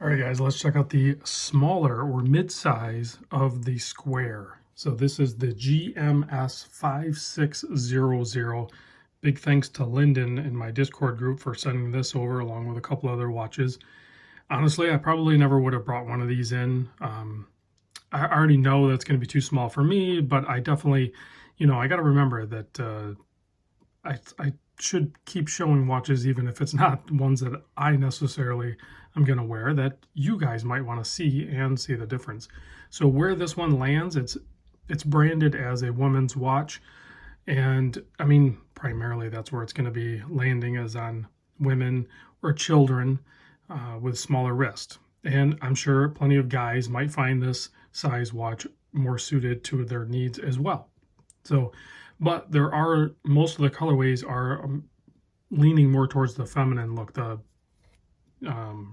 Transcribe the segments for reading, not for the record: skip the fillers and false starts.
All right, guys, let's check out the smaller or mid-size of the square. So this is the gms5600. Big thanks to Lyndon in my Discord group for sending this over along with a couple other watches. Honestly, I probably never would have brought one of these in. I already know that's going to be too small for me, but I definitely, I got to remember that I should keep showing watches, even if it's not ones that I necessarily am going to wear, that you guys might want to see and see the difference. So where this one lands, it's branded as a woman's watch, and I mean primarily that's where it's going to be landing, is on women or children with smaller wrist. And I'm sure plenty of guys might find this size watch more suited to their needs as well. So, but there are, most of the colorways are leaning more towards the feminine look, the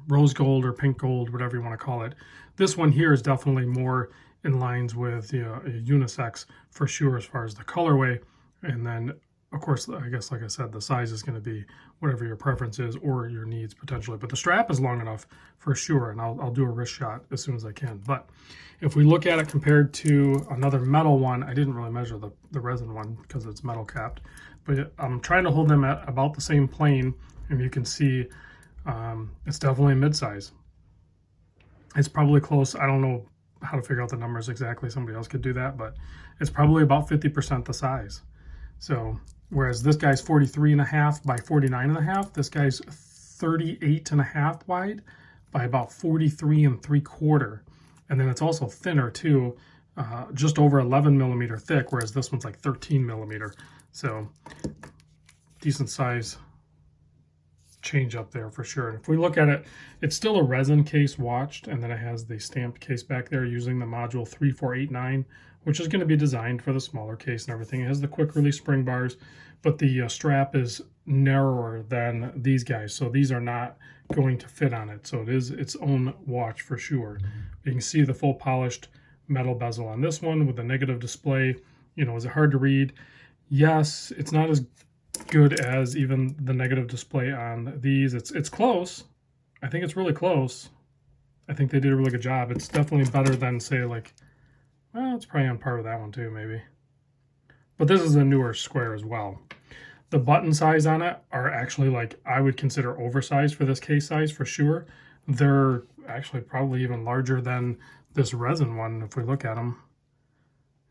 rose gold or pink gold, whatever you want to call it. This one here is definitely more in lines with unisex for sure as far as the colorway. And then, of course, I guess, like I said, the size is going to be whatever your preference is or your needs potentially. But the strap is long enough for sure, and I'll do a wrist shot as soon as I can. But if we look at it compared to another metal one, I didn't really measure the resin one because it's metal capped, but I'm trying to hold them at about the same plane, and you can see it's definitely mid-size. It's probably close. I don't know how to figure out the numbers exactly. Somebody else could do that, but it's probably about 50% the size. So whereas this guy's 43.5 by 49.5, this guy's 38.5 wide by about 43.75. And then it's also thinner too, just over 11 millimeter thick, whereas this one's like 13 millimeter. So decent size change up there for sure. And if we look at it, it's still a resin case watched, and then it has the stamped case back there using the module 3489, which is going to be designed for the smaller case and everything. It has the quick release spring bars, but the strap is narrower than these guys, so these are not going to fit on it. So it is its own watch for sure. You can see the full polished metal bezel on this one with the negative display. Is it hard to read? Yes, it's not as good as even the negative display on these. It's close. I think it's really close. I think they did a really good job. It's definitely better than, say, like, well, it's probably on par with that one too, maybe. But this is a newer square as well. The button size on it are actually, like, I would consider oversized for this case size for sure. They're actually probably even larger than this resin one if we look at them.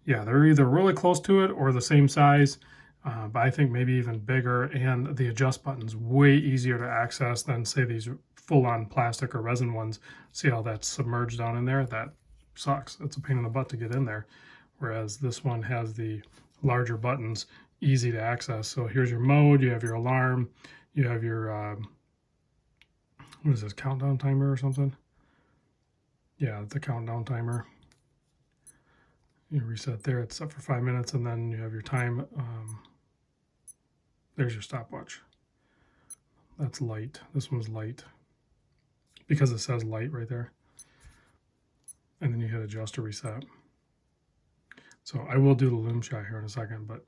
Yeah, they're either really close to it or the same size, but I think maybe even bigger. And the adjust button's way easier to access than, say, these full-on plastic or resin ones. See how that's submerged down in there? That sucks. It's a pain in the butt to get in there. Whereas this one has the larger buttons, easy to access. So here's your mode, you have your alarm, you have your what is this, countdown timer or something? Yeah, it's a countdown timer. You reset there, it's set for 5 minutes, and then you have your time. There's your stopwatch. That's light. This one's light because it says light right there. And then you hit adjust or reset. So I will do the lume shot here in a second, but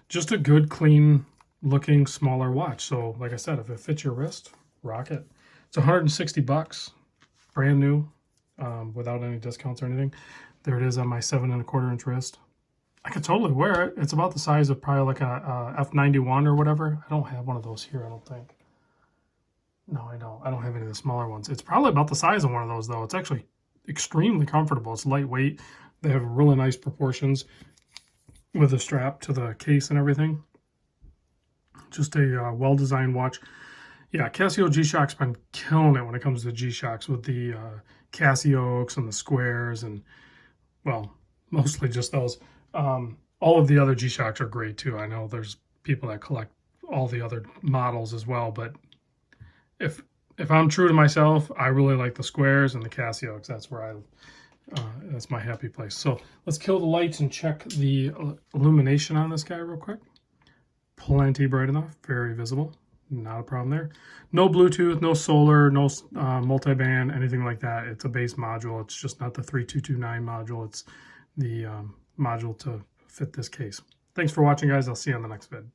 just a good, clean looking, smaller watch. So like I said, if it fits your wrist, rock it. It's 160 bucks, brand new, without any discounts or anything. There it is on my 7¼ inch wrist. I could totally wear it. It's about the size of probably like a F91 or whatever. I don't have one of those here, I don't think. No, I don't. I don't have any of the smaller ones. It's probably about the size of one of those though. It's actually extremely comfortable. It's lightweight. They have really nice proportions with the strap to the case and everything. Just a well-designed watch. Yeah, Casio G-Shock's been killing it when it comes to G-Shocks with the Casio and the squares, and, well, mostly just those. All of the other G-Shocks are great too. I know there's people that collect all the other models as well, but if I'm true to myself, I really like the squares and the Casio. That's where that's my happy place. So let's kill the lights and check the illumination on this guy real quick. Plenty bright enough, very visible, not a problem there. No Bluetooth, no solar, no multiband, anything like that. It's a base module. It's just not the 3229 module. It's the module to fit this case. Thanks for watching, guys. I'll see you on the next vid.